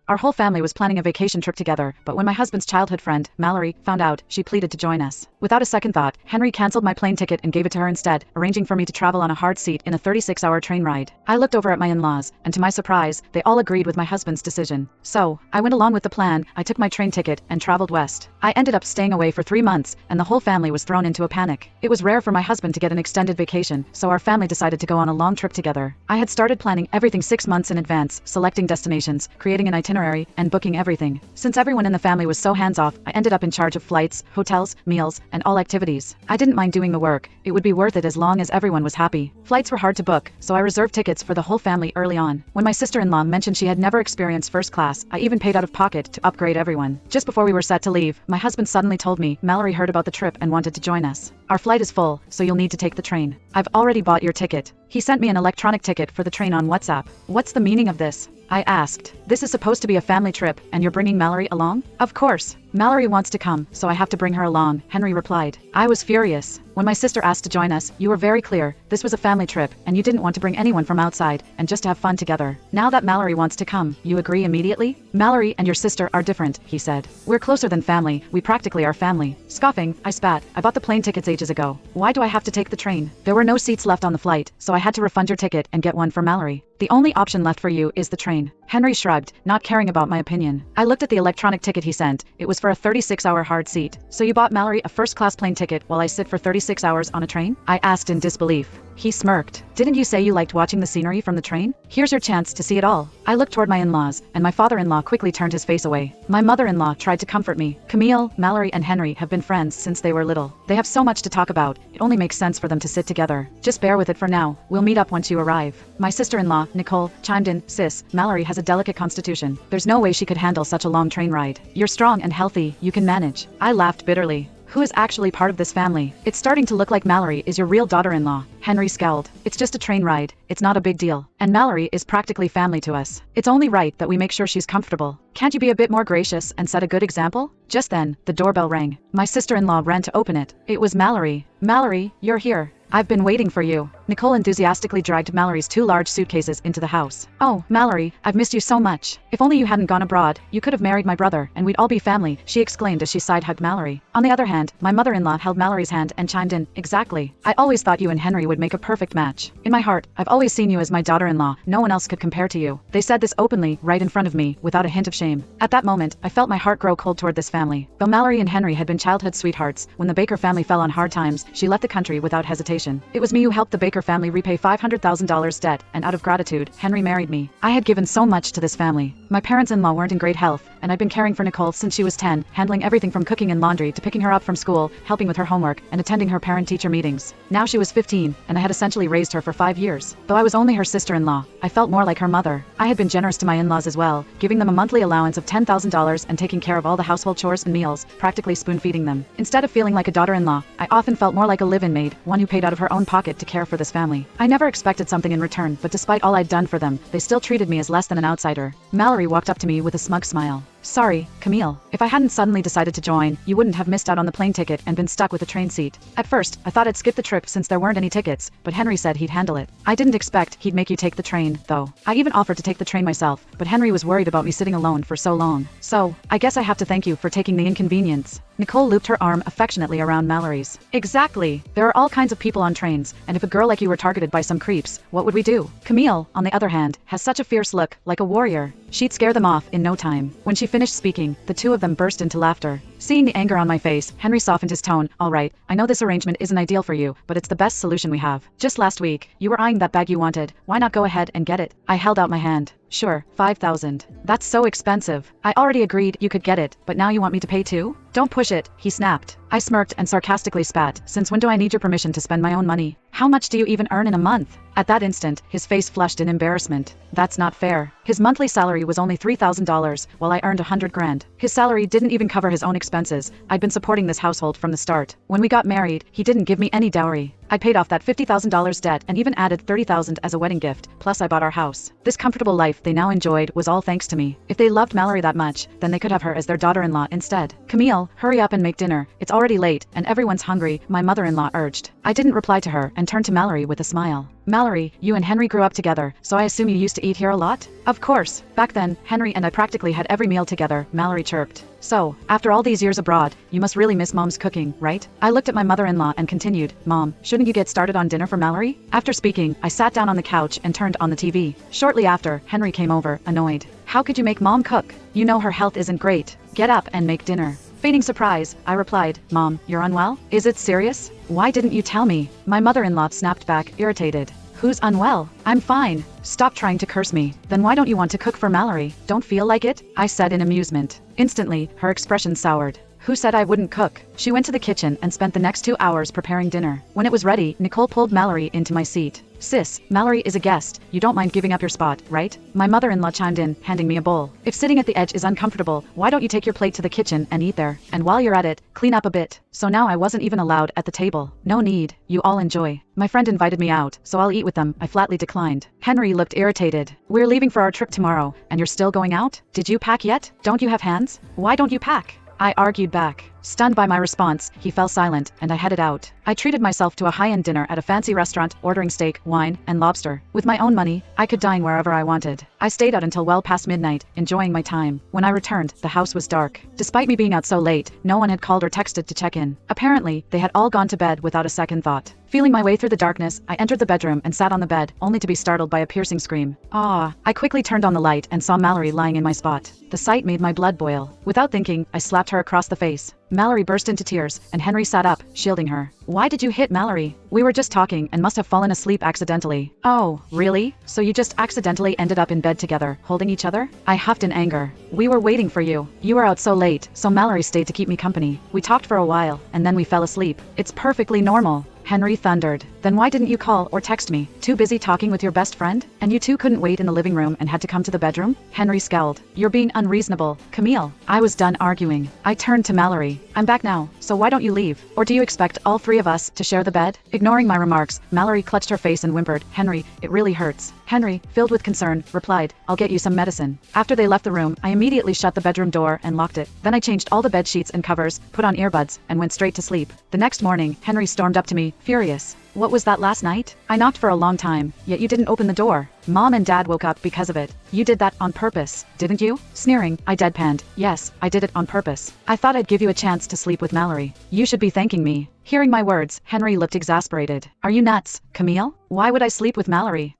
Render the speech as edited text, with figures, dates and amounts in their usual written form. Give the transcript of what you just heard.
Our whole family was planning a vacation trip together, but when my husband's childhood friend, Mallory, found out, she pleaded to join us. Without a second thought, Henry canceled my plane ticket and gave it to her instead, arranging for me to travel on a hard seat in a 36-hour train ride. I looked over at my in-laws, and to my surprise, they all agreed with my husband's decision. So, I went along with the plan. I took my train ticket and traveled west. I ended up staying away for 3 months, and the whole family was thrown into a panic. It was rare for my husband to get an extended vacation, so our family decided to go on a long trip together. I had started planning everything 6 months in advance, selecting destinations, creating an itinerary, and booking everything. Since everyone in the family was so hands-off, I ended up in charge of flights, hotels, meals, and all activities. I didn't mind doing the work. It would be worth it as long as everyone was happy. Flights were hard to book, so I reserved tickets for the whole family early on. When my sister-in-law mentioned she had never experienced first class, I even paid out of pocket to upgrade everyone. Just before we were set to leave, my husband suddenly told me Mallory heard about the trip and wanted to join us. Our flight is full, so you'll need to take the train. I've already bought your ticket. He sent me an electronic ticket for the train on WhatsApp. What's the meaning of this? I asked. This is supposed to be a family trip, and you're bringing Mallory along? Of course. Mallory wants to come, so I have to bring her along, Henry replied. I was furious. When my sister asked to join us, you were very clear. This was a family trip, and you didn't want to bring anyone from outside, and just to have fun together. Now that Mallory wants to come, you agree immediately? Mallory and your sister are different, he said. We're closer than family. We practically are family. Scoffing, I spat. I bought the plane tickets ages ago. Why do I have to take the train? There were no seats left on the flight, so I had to refund your ticket and get one for Mallory. The only option left for you is the train. Henry shrugged, not caring about my opinion. I looked at the electronic ticket he sent. It was for a 36-hour hard seat. So you bought Mallory a first-class plane ticket while I sit for 36 hours on a train? I asked in disbelief. He smirked. Didn't you say you liked watching the scenery from the train? Here's your chance to see it all. I looked toward my in-laws, and my father-in-law quickly turned his face away. My mother-in-law tried to comfort me. Camille, Mallory, and Henry have been friends since they were little. They have so much to talk about. It only makes sense for them to sit together. Just bear with it for now. We'll meet up once you arrive. My sister-in-law, Nicole, chimed in. Sis, Mallory has a delicate constitution. There's no way she could handle such a long train ride. You're strong and healthy. You can manage. I laughed bitterly. Who is actually part of this family? It's starting to look like Mallory is your real daughter-in-law. Henry scowled. It's just a train ride. It's not a big deal. And Mallory is practically family to us. It's only right that we make sure she's comfortable. Can't you be a bit more gracious and set a good example? Just then, the doorbell rang. My sister-in-law ran to open it. It was Mallory. Mallory, you're here. I've been waiting for you. Nicole enthusiastically dragged Mallory's 2 large suitcases into the house. Oh, Mallory, I've missed you so much. If only you hadn't gone abroad, you could have married my brother, and we'd all be family, she exclaimed as she side-hugged Mallory. On the other hand, my mother-in-law held Mallory's hand and chimed in. Exactly. I always thought you and Henry would make a perfect match. In my heart, I've always seen you as my daughter-in-law. No one else could compare to you. They said this openly, right in front of me, without a hint of shame. At that moment, I felt my heart grow cold toward this family. Though Mallory and Henry had been childhood sweethearts, when the Baker family fell on hard times, she left the country without hesitation. It was me who helped the Baker family repay $500,000 debt, and out of gratitude, Henry married me. I had given so much to this family. My parents-in-law weren't in great health, and I'd been caring for Nicole since she was 10, handling everything from cooking and laundry to picking her up from school, helping with her homework, and attending her parent-teacher meetings. Now she was 15, and I had essentially raised her for 5 years. Though I was only her sister-in-law, I felt more like her mother. I had been generous to my in-laws as well, giving them a monthly allowance of $10,000 and taking care of all the household chores and meals, practically spoon-feeding them. Instead of feeling like a daughter-in-law, I often felt more like a live-in maid, one who paid out of her own pocket to care for this family. I never expected something in return, but despite all I'd done for them, they still treated me as less than an outsider. Mallory walked up to me with a smug smile. Sorry, Camille. If I hadn't suddenly decided to join, you wouldn't have missed out on the plane ticket and been stuck with a train seat. At first, I thought I'd skip the trip since there weren't any tickets, but Henry said he'd handle it. I didn't expect he'd make you take the train, though. I even offered to take the train myself, but Henry was worried about me sitting alone for so long. So, I guess I have to thank you for taking the inconvenience. Nicole looped her arm affectionately around Mallory's. Exactly. There are all kinds of people on trains, and if a girl like you were targeted by some creeps, what would we do? Camille, on the other hand, has such a fierce look, like a warrior. She'd scare them off in no time. When she finished speaking, the two of them burst into laughter. Seeing the anger on my face, Henry softened his tone. All right, I know this arrangement isn't ideal for you, but it's the best solution we have. Just last week, you were eyeing that bag you wanted. Why not go ahead and get it? I held out my hand. Sure, $5,000. That's so expensive. I already agreed you could get it, but now you want me to pay too? Don't push it, he snapped. I smirked and sarcastically spat. Since when do I need your permission to spend my own money? How much do you even earn in a month? At that instant, his face flushed in embarrassment. That's not fair. His monthly salary was only $3,000, while I earned $100,000. His salary didn't even cover his own expenses. I'd been supporting this household from the start. When we got married, he didn't give me any dowry. I paid off that $50,000 debt and even added $30,000 as a wedding gift, plus I bought our house. This comfortable life they now enjoyed was all thanks to me. If they loved Mallory that much, then they could have her as their daughter-in-law instead. Camille, hurry up and make dinner. It's already late, and everyone's hungry, my mother-in-law urged. I didn't reply to her and turned to Mallory with a smile. Mallory, you and Henry grew up together, so I assume you used to eat here a lot? Of course. Back then, Henry and I practically had every meal together, Mallory chirped. So, after all these years abroad, you must really miss Mom's cooking, right? I looked at my mother-in-law and continued, Mom, shouldn't you get started on dinner for Mallory? After speaking, I sat down on the couch and turned on the TV. Shortly after, Henry came over, annoyed. How could you make Mom cook? You know her health isn't great. Get up and make dinner. Feigning surprise, I replied, Mom, you're unwell? Is it serious? Why didn't you tell me? My mother-in-law snapped back, irritated. Who's unwell? I'm fine. Stop trying to curse me. Then why don't you want to cook for Mallory? Don't feel like it? I said in amusement. Instantly, her expression soured. Who said I wouldn't cook? She went to the kitchen and spent the next 2 hours preparing dinner. When it was ready, Nicole pulled Mallory into my seat. Sis, Mallory is a guest. You don't mind giving up your spot, right? My mother-in-law chimed in, handing me a bowl. If sitting at the edge is uncomfortable, why don't you take your plate to the kitchen and eat there? And while you're at it, clean up a bit. So now I wasn't even allowed at the table. No need. You all enjoy. My friend invited me out, so I'll eat with them. I flatly declined. Henry looked irritated. We're leaving for our trip tomorrow, and you're still going out? Did you pack yet? Don't you have hands? Why don't you pack? I argued back. Stunned by my response, he fell silent, and I headed out. I treated myself to a high-end dinner at a fancy restaurant, ordering steak, wine, and lobster. With my own money, I could dine wherever I wanted. I stayed out until well past midnight, enjoying my time. When I returned, the house was dark. Despite me being out so late, no one had called or texted to check in. Apparently, they had all gone to bed without a second thought. Feeling my way through the darkness, I entered the bedroom and sat on the bed, only to be startled by a piercing scream. Ah! I quickly turned on the light and saw Mallory lying in my spot. The sight made my blood boil. Without thinking, I slapped her across the face. Mallory burst into tears, and Henry sat up, shielding her. Why did you hit Mallory? We were just talking and must have fallen asleep accidentally. Oh, really? So you just accidentally ended up in bed together, holding each other? I huffed in anger. We were waiting for you. You were out so late, so Mallory stayed to keep me company. We talked for a while, and then we fell asleep. It's perfectly normal. Henry thundered. Then why didn't you call or text me? Too busy talking with your best friend? And you two couldn't wait in the living room and had to come to the bedroom? Henry scowled. You're being unreasonable, Camille. I was done arguing. I turned to Mallory. I'm back now, so why don't you leave? Or do you expect all three of us to share the bed? Ignoring my remarks, Mallory clutched her face and whimpered, Henry, it really hurts. Henry, filled with concern, replied, I'll get you some medicine. After they left the room, I immediately shut the bedroom door and locked it. Then I changed all the bed sheets and covers, put on earbuds, and went straight to sleep. The next morning, Henry stormed up to me, furious. What was that last night? I knocked for a long time, yet you didn't open the door. Mom and Dad woke up because of it. You did that on purpose, didn't you? Sneering, I deadpanned. Yes, I did it on purpose. I thought I'd give you a chance to sleep with Mallory. You should be thanking me. Hearing my words, Henry looked exasperated. Are you nuts, Camille? Why would I sleep with Mallory?